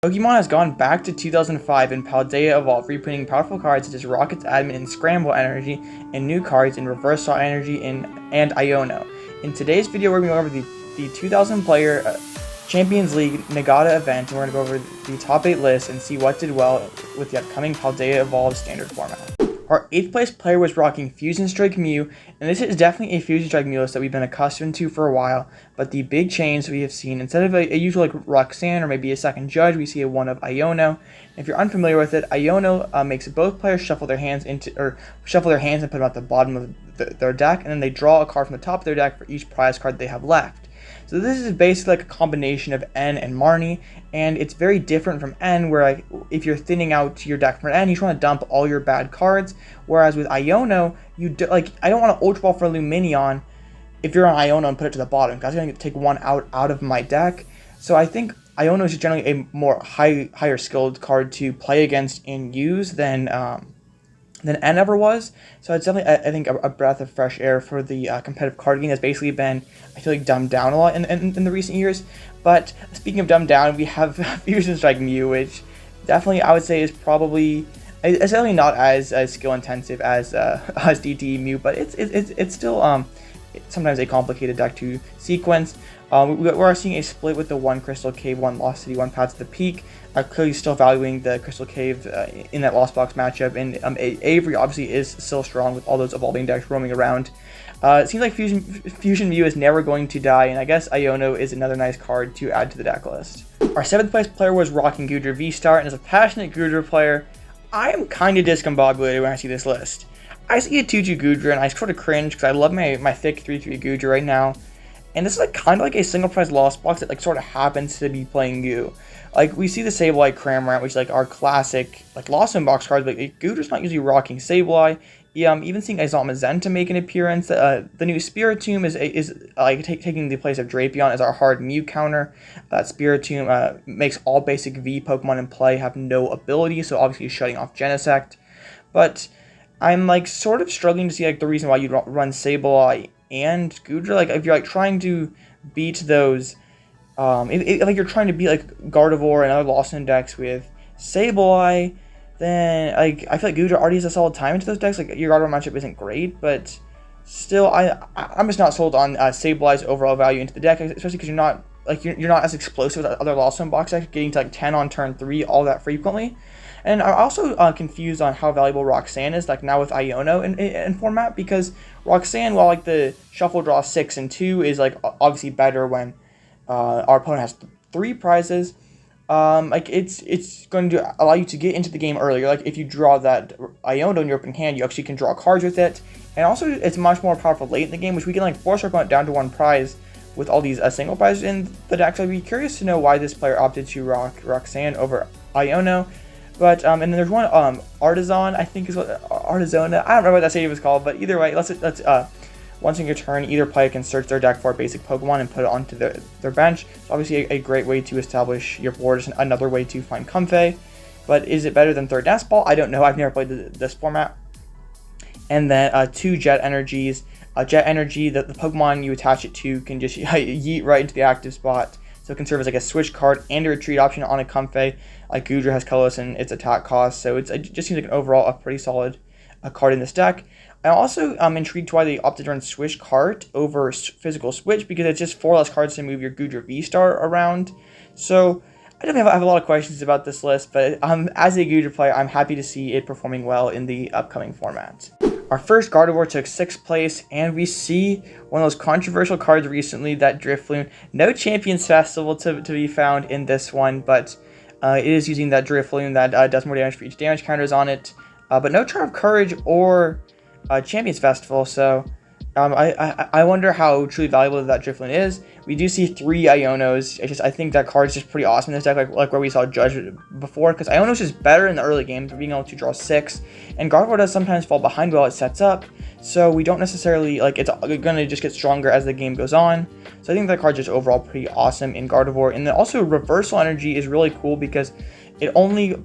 Pokemon has gone back to 2005 in Paldea Evolved, reprinting powerful cards such as Rocket's Admin and Scramble Energy, and new cards in Reversal Energy and Iono. In today's video, we're going to go over the 2000 player Champions League Niigata event, and we're going to go over the top 8 list and see what did well with the upcoming Paldea Evolved standard format. Our 8th place player was rocking Fusion Strike Mew, and this is definitely a Fusion Strike Mew list that we've been accustomed to for a while, but the big change we have seen, instead of a usual like Roxanne or maybe a second judge, we see a one of Iono. If you're unfamiliar with it, Iono makes both players shuffle their hands and put them at the bottom of their deck, and then they draw a card from the top of their deck for each prize card they have left. So this is basically like a combination of N and Marnie, and it's very different from N, where if you're thinning out your deck from N, you just want to dump all your bad cards, whereas with Iono, I don't want to Ultra Ball for Luminion if you're on Iono and put it to the bottom, because I'm going to take one out of my deck. So I think Iono is generally a more higher skilled card to play against and use than N ever was. So it's definitely, I think, a breath of fresh air for the competitive card game that's basically been, I feel like, dumbed down a lot in the recent years. But speaking of dumbed down, we have Fusion Strike Mew, which definitely I would say is probably, it's definitely not as skill intensive as DTE Mew, but it's still sometimes a complicated deck to sequence. We're seeing a split with the 1 Crystal Cave, 1 Lost City, 1 Path to the Peak. Clearly still valuing the Crystal Cave in that Lost Box matchup, and Avery obviously is still strong with all those evolving decks roaming around. It seems like Fusion Mew is never going to die, and I guess Iono is another nice card to add to the deck list. Our 7th place player was rocking Goodra V-Star, and as a passionate Goodra player, I am kind of discombobulated when I see this list. I see a 2-2 Goodra, and I sort of cringe because I love my thick 3-3 Goodra right now. And this is like kind of like a single prize Lost Box that like sort of happens to be playing Goo. Like we see the Sableye Cramorant, which is like our classic like Lost in Box cards, but Goodra's not usually rocking Sableye. Even seeing Izalmazenta make an appearance. The new Spiritomb is like taking the place of Drapion as our hard Mew counter. That Spiritomb makes all basic V Pokemon in play have no ability, so obviously shutting off Genesect. But I'm like sort of struggling to see like the reason why you'd run Sableye and Goodra. Like if you're like trying to beat those, like you're trying to beat like Gardevoir and other Lost in decks with Sableye, then like I feel like Goodra already has a solid time into those decks. Like your Gardevoir matchup isn't great, but still I'm just not sold on Sableye's overall value into the deck, especially because you're not as explosive as other Lost in Box decks, getting to like 10 on turn 3 all that frequently. And I'm also confused on how valuable Roxanne is, like now with Iono in format, because Roxanne, while like the shuffle draw 6 and 2 is like obviously better when our opponent has 3 prizes, like it's going to allow you to get into the game earlier. Like if you draw that Iono in your open hand, you actually can draw cards with it, and also it's much more powerful late in the game, which we can like force our opponent down to 1 prize with all these single prizes in the deck. So I'd be curious to know why this player opted to rock Roxanne over Iono. But and then there's one Artisan, I think is what Artisana. I don't remember what that stadium was called, but either way, let's once in your turn, either player can search their deck for a basic Pokemon and put it onto their bench. It's obviously a great way to establish your board. It's another way to find Comfey. But is it better than third Nest Ball? I don't know. I've never played this format. And then 2 Jet Energies. Jet Energy, the Pokemon you attach it to can just yeet right into the active spot. So it can serve as like a switch card and a retreat option on a Comfey. Like Goodra has colorless and its attack cost, so it just seems like an overall a pretty solid card in this deck. I'm also intrigued why they opted to run Swish Cart over Physical Switch, because it's just 4 less cards to move your Goodra V-Star around. So I definitely have a lot of questions about this list, but as a Goodra player, I'm happy to see it performing well in the upcoming format. Our first Gardevoir took 6th place, and we see one of those controversial cards recently, that Drifloon. No Champions Festival to be found in this one, but it is using that Drifloon that does more damage for each damage counters on it. But no Charm of Courage or Champions Festival, so I wonder how truly valuable that Drifloon is. We do see 3 Ionos. I think that card is just pretty awesome in this deck, like where we saw Judge before, because Iono's just better in the early games for being able to draw 6, and Gardevoir does sometimes fall behind while it sets up, so we don't necessarily, like, it's going to just get stronger as the game goes on. So I think that card's just overall pretty awesome in Gardevoir. And then also Reversal Energy is really cool because it only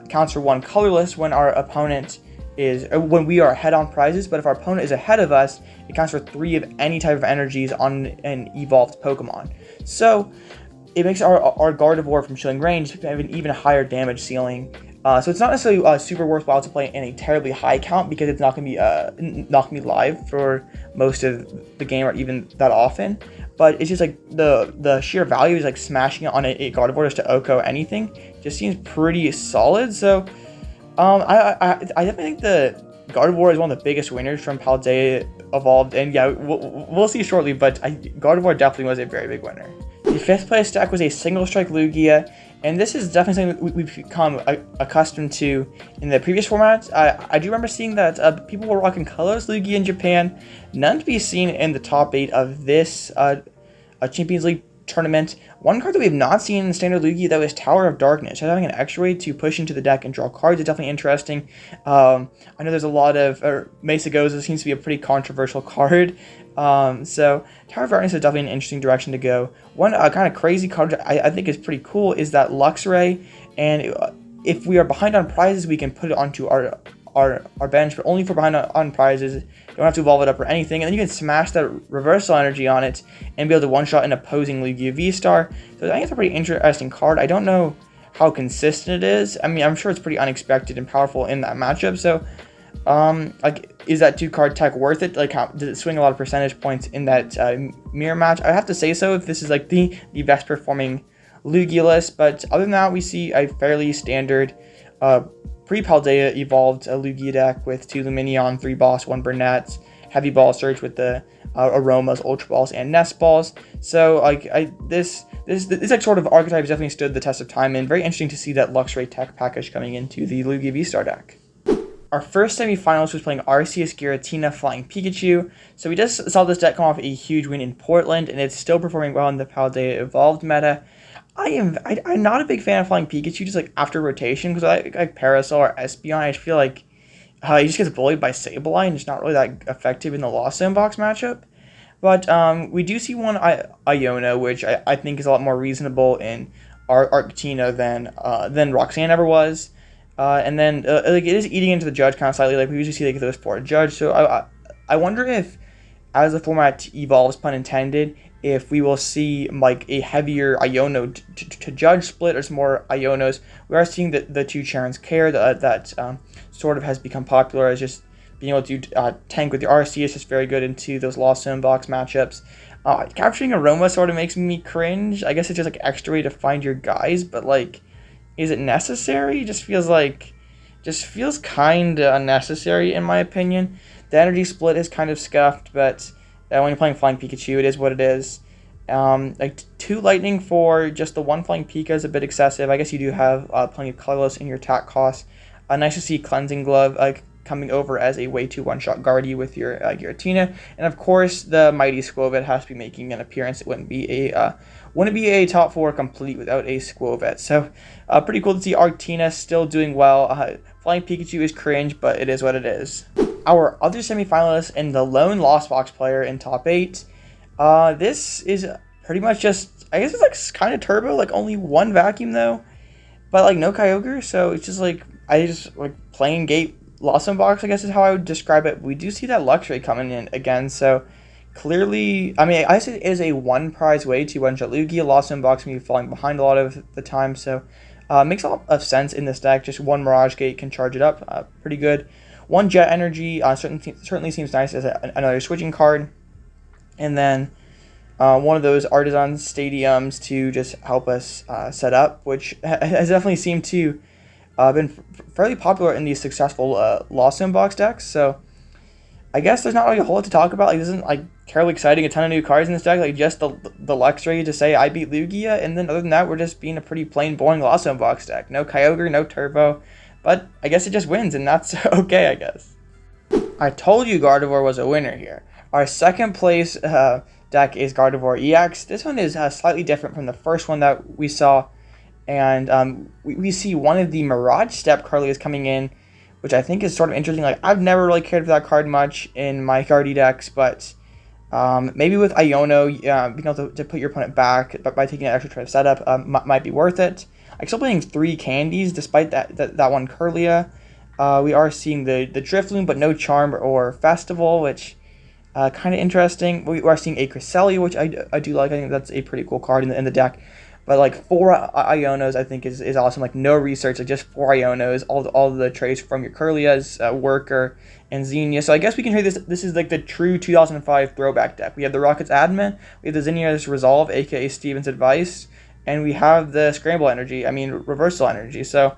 counts for 1 colorless when our opponent when we are ahead on prizes, but if our opponent is ahead of us, it counts for 3 of any type of energies on an evolved Pokemon. So it makes our Gardevoir from shielding range have an even higher damage ceiling. So it's not necessarily super worthwhile to play in a terribly high count because it's not gonna be live for most of the game or even that often. But it's just like the sheer value is like smashing it on a Gardevoir just to OHKO anything just seems pretty solid. So I definitely think the Gardevoir is one of the biggest winners from Paldea Evolved, and yeah, we'll see shortly. But Gardevoir definitely was a very big winner. The 5th place deck was a single strike Lugia, and this is definitely something we've become accustomed to in the previous formats. I do remember seeing that people were rocking colorless Lugia in Japan, none to be seen in the top 8 of this Champions League tournament. One card that we have not seen in standard Lugia, though, is Tower of Darkness. Having an extra way to push into the deck and draw cards is definitely interesting. I know there's a lot of Mesa Goza seems to be a pretty controversial card. So Tower of Darkness is definitely an interesting direction to go. One kind of crazy card I think is pretty cool is that Luxray, and if we are behind on prizes, we can put it onto our bench, but only if we're behind on prizes. You don't have to evolve it up or anything, and then you can smash that reversal energy on it and be able to one-shot an opposing Lugia V-Star. So I think it's a pretty interesting card. I don't know how consistent it is. I mean, I'm sure it's pretty unexpected and powerful in that matchup. So, like, is that 2-card tech worth it? Like, how does it swing a lot of percentage points in that mirror match? I have to say so if this is like the best performing Lugia list, but other than that, we see a fairly standard pre-Paldea Evolved Lugia deck with 2 Lumineon, 3 Boss, 1 Burnett, Heavy Ball Search with the Aromas, Ultra Balls, and Nest Balls. So like this like sort of archetype has definitely stood the test of time, and very interesting to see that Luxray tech package coming into the Lugia V-Star deck. Our first semi-finalist was playing Arceus, Giratina, Flying Pikachu. So we just saw this deck come off a huge win in Portland, and it's still performing well in the Paldea Evolved meta. I'm not a big fan of Flying Pikachu just like after rotation, because I like Parasol or Espeon. I just feel like he just gets bullied by Sableye and it's not really that effective in the Lost Zone box matchup. But we do see one Iono, which I think is a lot more reasonable in Arceus than Roxanne ever was. And then like it is eating into the Judge kind of slightly. Like we usually see like those 4 Judge. So I wonder if, as the format evolves, pun intended, if we will see like a heavier Iono to Judge split or some more Ionos. We are seeing the 2 Charon's Care that sort of has become popular as just being able to tank with the RC is just very good into those Lost Zone box matchups. Capturing Aroma sort of makes me cringe. I guess it's just like extra way to find your guys, but like, is it necessary? Just feels kind of unnecessary in my opinion. The energy split is kind of scuffed, but when you're playing Flying Pikachu, it is what it is. Like 2 Lightning for just the 1 Flying Pika is a bit excessive. I guess you do have plenty of colorless in your attack costs. Nice to see Cleansing Glove coming over as a way to one-shot Gardey with your Giratina, and of course the mighty Squovet has to be making an appearance. It wouldn't be a top 4 complete without a Squovet. So pretty cool to see Arctina still doing well. Flying Pikachu is cringe, but it is what it is. Our other semifinalist and the lone Lost Box player in top 8. This is pretty much just, I guess it's like kind of turbo, like only 1 vacuum though, but like no Kyogre. So it's just like plain gate Lost Zone box, I guess is how I would describe it. We do see that Luxray coming in again, so clearly, I mean, I guess it is a 1 prize way to one-shot Lugia. Lost Zone box can be falling behind a lot of the time, so makes a lot of sense in this deck. Just 1 Mirage Gate can charge it up, pretty good. 1 Jet Energy certainly seems nice as another switching card, and then one of those Artisan Stadiums to just help us set up, which has definitely seemed to been fairly popular in these successful Lost Zone box decks. So I guess there's not really a whole lot to talk about. Like, this isn't like terribly exciting, a ton of new cards in this deck, like just the Luxray to say I beat Lugia, and then other than that, we're just being a pretty plain boring Lost Zone box deck. No Kyogre, no Turbo, but I guess it just wins, and that's okay, I guess. I told you Gardevoir was a winner here. Our second place deck is Gardevoir EX. This one is slightly different from the first one that we saw, and we see one of the Mirage Step Carly is coming in, which I think is sort of interesting. Like, I've never really cared for that card much in my Gardey decks, but maybe with Iono, being able to put your opponent back by taking an extra turn of setup might be worth it. I'm still playing 3 Candies despite that one Kirlia. We are seeing the Drifloon, but no Charm or Festival, which kind of interesting. We are seeing a Cresselia, which I do like. I think that's a pretty cool card in the deck. But like 4 Ionos, I think is awesome. Like no research, like just 4 Ionos, all the traits from your Curlias, Worker, and Xenia. So I guess we can say this is like the true 2005 throwback deck. We have the Rockets Admin, we have the Xenia's Resolve, aka Steven's Advice, and we have the Scramble Energy. I mean Reversal Energy. So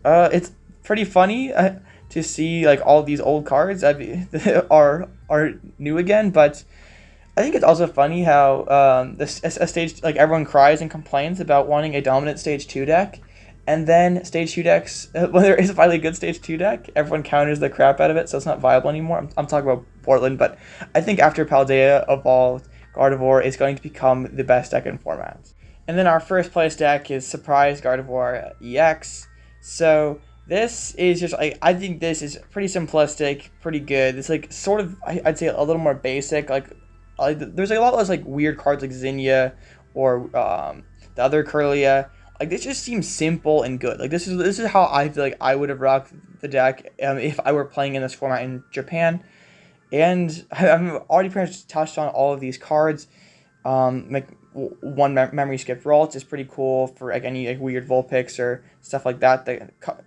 it's pretty funny to see like all these old cards are new again, but I think it's also funny how a stage, like everyone cries and complains about wanting a dominant stage 2 deck, and then stage 2 decks, when there is finally a good stage 2 deck, everyone counters the crap out of it, so it's not viable anymore. I'm talking about Portland, but I think after Paldea Evolved, Gardevoir is going to become the best deck in format. And then our first place deck is Surprise Gardevoir EX. So this is just, I think this is pretty simplistic, pretty good. It's like sort of, I'd say a little more basic, like there's a lot less like weird cards like Xenia or the other Curlia. Like this just seems simple and good. Like this is how I feel like I would have rocked the deck if I were playing in this format in Japan. And I've already pretty much touched on all of these cards. Like one memory skip Ralt is pretty cool for like any like weird Vulpix or stuff like that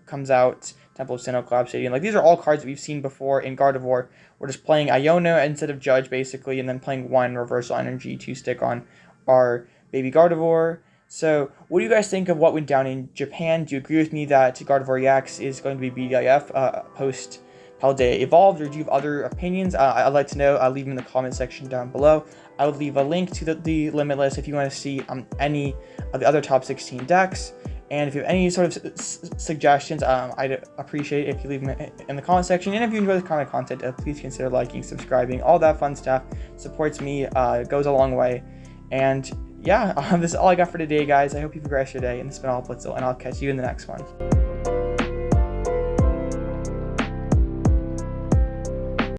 comes out. Temple of Sinnoh, Collapse Stadium. Like these are all cards that we've seen before in Gardevoir. We're just playing Iono instead of Judge basically, and then playing one Reversal Energy to stick on our baby Gardevoir. So what do you guys think of what went down in Japan? Do you agree with me that Gardevoir EX is going to be BDIF post Paldea Evolved, or do you have other opinions? I'd like to know. Leave them in the comment section down below. I would leave a link to the Limitless if you want to see any of the other top 16 decks. And if you have any sort of suggestions, I'd appreciate it if you leave them in the comment section. And if you enjoy this kind of content, please consider liking, subscribing, all that fun stuff. Supports me, goes a long way. And yeah, this is all I got for today, guys. I hope you progress your day. And this has been Alloutblitzle, and I'll catch you in the next one.